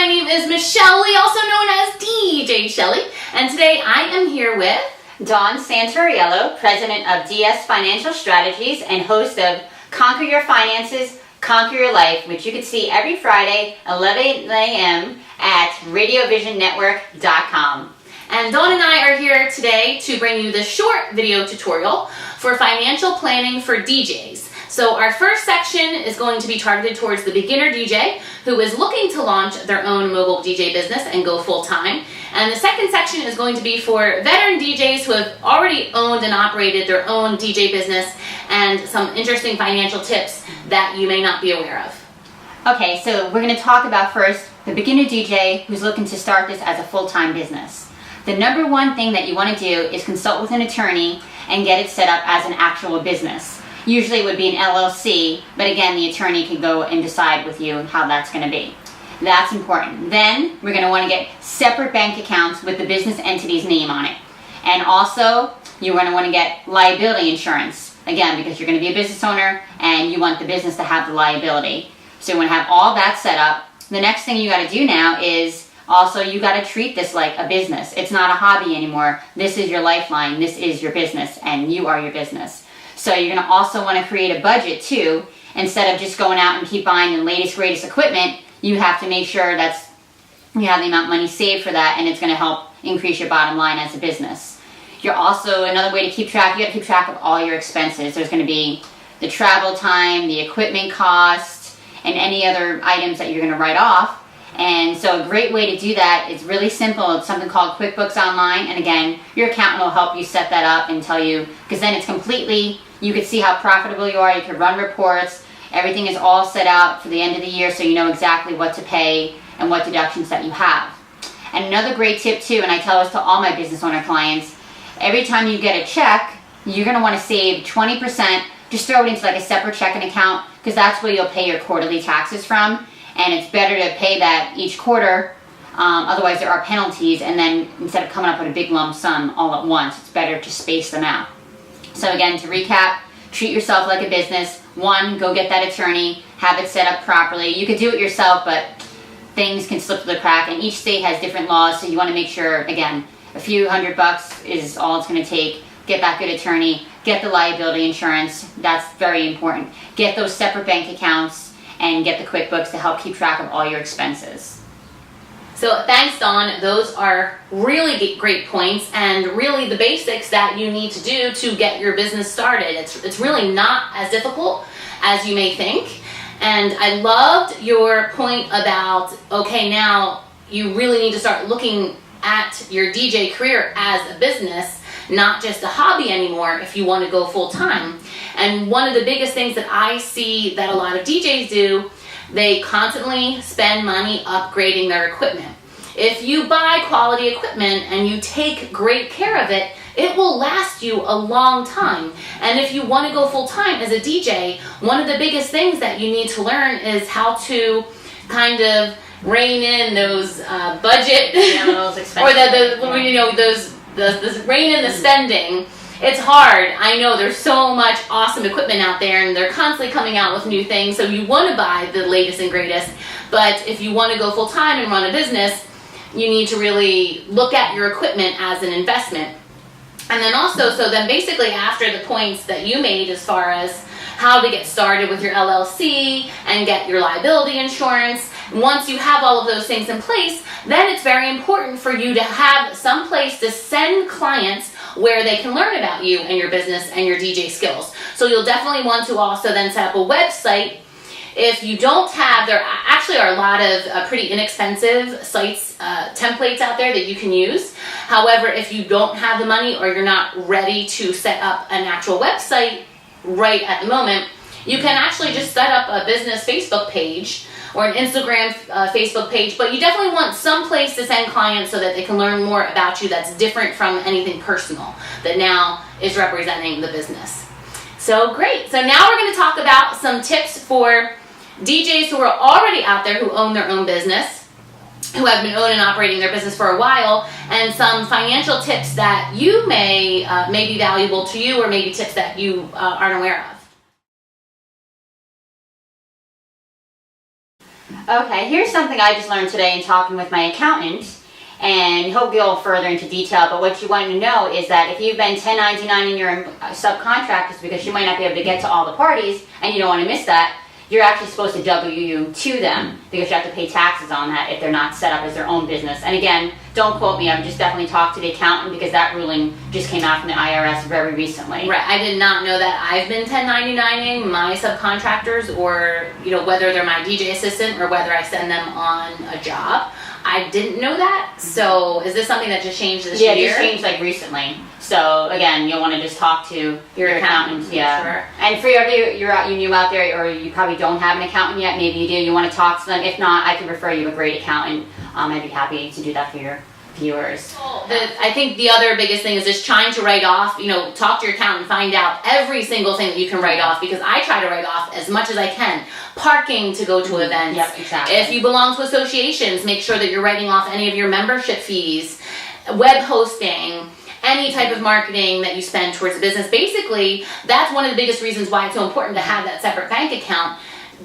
my name is Michelle Lee, also known as DJ Shelly, and today I am here with Dawn Santoriello, President of DS Financial Strategies and host of Conquer Your Finances, Conquer Your Life, which you can see every Friday, 11 a.m. at radiovisionnetwork.com. And Dawn and I are here today to bring you this short video tutorial for financial planning for DJs. So our first section is going to be targeted towards the beginner DJ who is looking to launch their own mobile DJ business and go full-time. And the second section is going to be for veteran DJs who have already owned and operated their own DJ business and some interesting financial tips that you may not be aware of. Okay, so we're going to talk about first the beginner DJ who's looking to start this as a full-time business. The number one thing that you want to do is consult with an attorney and get it set up as an actual business. Usually it would be an LLC, but again, the attorney can go and decide with you how that's going to be. That's important. Then we're going to want to get separate bank accounts with the business entity's name on it. And also, you're going to want to get liability insurance, again, because you're going to be a business owner and you want the business to have the liability. So you want to have all that set up. The next thing you got to do now is also, you got to treat this like a business. It's not a hobby anymore. This is your lifeline. This is your business, and you are your business. So you're going to also want to create a budget too. Instead of just going out and keep buying the latest, greatest equipment, you have to make sure you have the amount of money saved for that, and it's going to help increase your bottom line as a business. You're also, another way to keep track, you got to keep track of all your expenses. There's going to be the travel time, the equipment cost, and any other items that you're going to write off. And so a great way to do that is really simple. It's something called QuickBooks Online. And again, your accountant will help you set that up and tell you, because then it's completely, you can see how profitable you are. You can run reports. Everything is all set out for the end of the year so you know exactly what to pay and what deductions that you have. And another great tip too, and I tell this to all my business owner clients, every time you get a check, you're going to want to save 20%. Just throw it into like a separate checking account, because that's where you'll pay your quarterly taxes from. And it's better to pay that each quarter, otherwise there are penalties, and then instead of coming up with a big lump sum all at once, it's better to space them out. So again, to recap, treat yourself like a business. One, go get that attorney, have it set up properly. You could do it yourself, but things can slip through the crack, and each state has different laws, so you want to make sure, again, a few $100 is all it's going to take. Get that good attorney, get the liability insurance, that's very important. Get those separate bank accounts, and get the QuickBooks to help keep track of all your expenses. So thanks, Dawn. Those are really great points and really the basics that you need to do to get your business started. It's really not as difficult as you may think. And I loved your point about, okay, now you really need to start looking at your DJ career as a business, not just a hobby anymore if you want to go full time. And one of the biggest things that I see that a lot of DJs do, they constantly spend money upgrading their equipment. If you buy quality equipment and you take great care of it, it will last you a long time. And if you want to go full time as a DJ, one of the biggest things that you need to learn is how to kind of rein in those budget those expenses, or rein in the spending. It's hard. I know there's so much awesome equipment out there and they're constantly coming out with new things, so you want to buy the latest and greatest. But if you want to go full time and run a business, you need to really look at your equipment as an investment. And then also, so then basically after the points that you made as far as how to get started with your LLC and get your liability insurance, once you have all of those things in place, then it's very important for you to have some place to send clients where they can learn about you and your business and your DJ skills. So you'll definitely want to also then set up a website. If you don't have, there actually are a lot of pretty inexpensive sites, templates out there that you can use. However, if you don't have the money or you're not ready to set up an actual website right at the moment, you can actually just set up a business Facebook page or an Instagram Facebook page, but you definitely want some place to send clients so that they can learn more about you that's different from anything personal that now is representing the business. So great. So now we're going to talk about some tips for DJs who are already out there who own their own business, who have been owning and operating their business for a while, and some financial tips that you may be valuable to you, or maybe tips that you aren't aware of. Okay, here's something I just learned today in talking with my accountant, and he'll go further into detail, but what you want to know is that if you've been 1099 in your subcontractors, because you might not be able to get to all the parties, and you don't want to miss that, you're actually supposed to W to them, because you have to pay taxes on that if they're not set up as their own business. And again, don't quote me, I've just definitely talked to the accountant, because that ruling just came out from the IRS very recently. Right, I did not know that. I've been 1099ing my subcontractors, or whether they're my DJ assistant or whether I send them on a job. I didn't know that. So is this something that just changed this year? Yeah, it just changed like recently. So again, you'll want to just talk to your accountant. Yeah. Sure. And for you new out there, or you probably don't have an accountant yet, maybe you do, you want to talk to them. If not, I can refer you to a great accountant. I'd be happy to do that for your viewers. I think the other biggest thing is just trying to write off, talk to your accountant, find out every single thing that you can write off, because I try to write off as much as I can. Parking to go to events. Yep, exactly. If you belong to associations, make sure that you're writing off any of your membership fees, web hosting, any type of marketing that you spend towards a business. Basically, that's one of the biggest reasons why it's so important to have that separate bank account,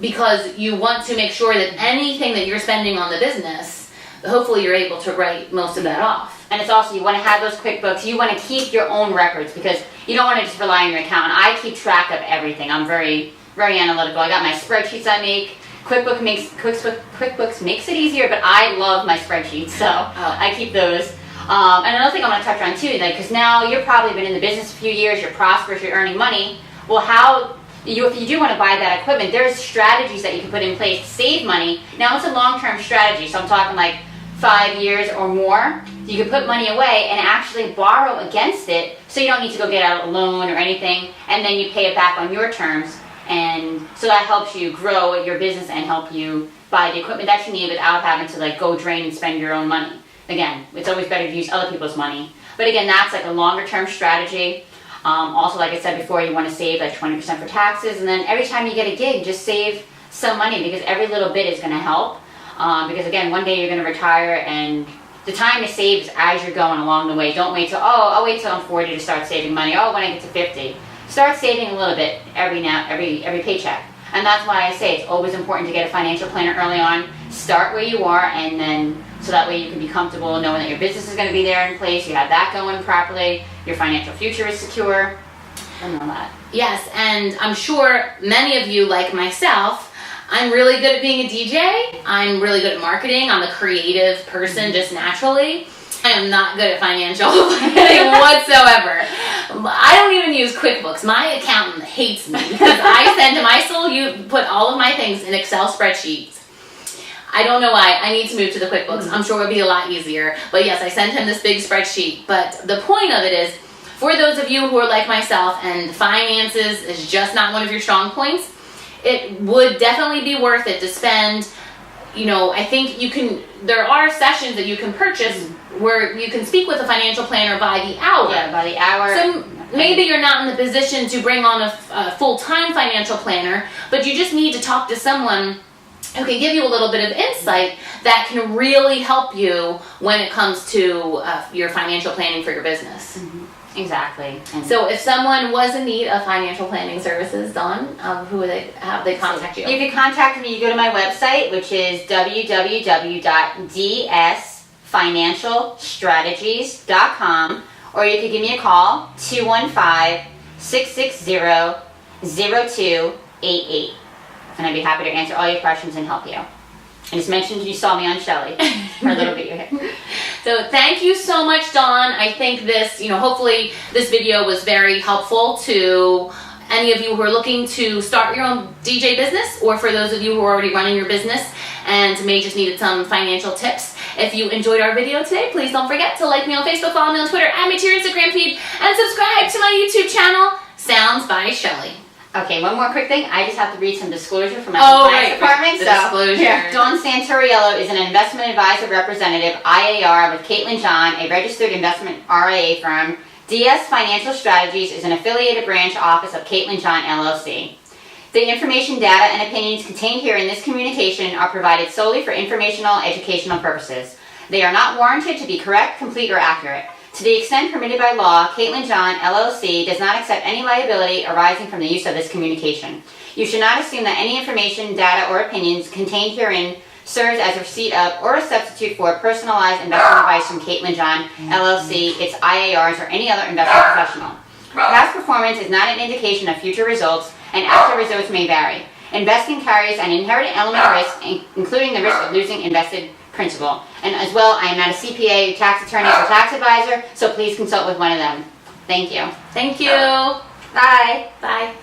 because you want to make sure that anything that you're spending on the business, hopefully you're able to write most of that off. And it's also, you want to have those QuickBooks, you want to keep your own records, because you don't want to just rely on your accountant. I keep track of everything. I'm very, very analytical. I got my spreadsheets I make. QuickBooks makes it easier, but I love my spreadsheets, so I keep those. And another thing I want to touch on too, because now you've probably been in the business a few years, you're prosperous, you're earning money. Well, if you do want to buy that equipment, there's strategies that you can put in place to save money. Now it's a long-term strategy, so I'm talking like 5 years or more. You can put money away and actually borrow against it, so you don't need to go get out a loan or anything, and then you pay it back on your terms. And so that helps you grow your business and help you buy the equipment that you need without having to go drain and spend your own money. Again, it's always better to use other people's money. But again, that's like a longer term strategy. Also, like I said before, you want to save like 20% for taxes, and then every time you get a gig, just save some money, because every little bit is going to help. Because again, one day you're going to retire, and the time to save is as you're going along the way. Don't wait till, I'll wait till I'm 40 to start saving money. When I get to 50. Start saving a little bit every paycheck. And that's why I say it's always important to get a financial planner early on. Start where you are, and then so that way you can be comfortable knowing that your business is going to be there in place, you have that going properly, your financial future is secure, and all that. Yes, and I'm sure many of you, like myself, I'm really good at being a DJ. I'm really good at marketing. I'm a creative person just naturally. I am not good at financial planning whatsoever. I don't even use QuickBooks. My accountant hates me, because I send him, you put all of my things in Excel spreadsheets. I don't know why. I need to move to the QuickBooks. I'm sure it would be a lot easier. But yes, I sent him this big spreadsheet. But the point of it is, for those of you who are like myself and finances is just not one of your strong points, it would definitely be worth it to spend, I think there are sessions that you can purchase where you can speak with a financial planner by the hour. Yeah, by the hour. So maybe you're not in the position to bring on a full-time financial planner, but you just need to talk to someone who can give you a little bit of insight that can really help you when it comes to your financial planning for your business. Mm-hmm. Exactly. So if someone was in need of financial planning services, Dawn, how would they contact you? You can contact me. You go to my website, which is www.dsfinancialstrategies.com, or you can give me a call, 215-660-0288. And I'd be happy to answer all your questions and help you. And just mentioned you saw me on Shelly for a little bit here. So thank you so much, Dawn. I think this, hopefully this video was very helpful to any of you who are looking to start your own DJ business, or for those of you who are already running your business and may just needed some financial tips. If you enjoyed our video today, please don't forget to like me on Facebook, follow me on Twitter, add me to your Instagram feed, and subscribe to my YouTube channel, Sounds by Shelly. Okay, one more quick thing. I just have to read some disclosure from my compliance department. Disclosure. Dawn Santariello is an investment advisor representative, IAR, with Caitlin John, a registered investment RIA firm. DS Financial Strategies is an affiliated branch office of Caitlin John, LLC. The information, data, and opinions contained here in this communication are provided solely for informational, educational purposes. They are not warranted to be correct, complete, or accurate. To the extent permitted by law, Caitlin John, LLC, does not accept any liability arising from the use of this communication. You should not assume that any information, data, or opinions contained herein serves as a receipt of or a substitute for personalized investment advice from Caitlin John, LLC, its IARs, or any other investment professional. Past performance is not an indication of future results, and actual results may vary. Investing carries an inherent element of risk, including the risk of losing invested principal. And as well, I am not a CPA, tax attorney, or tax advisor, so please consult with one of them. Thank you. Thank you. Bye. Bye.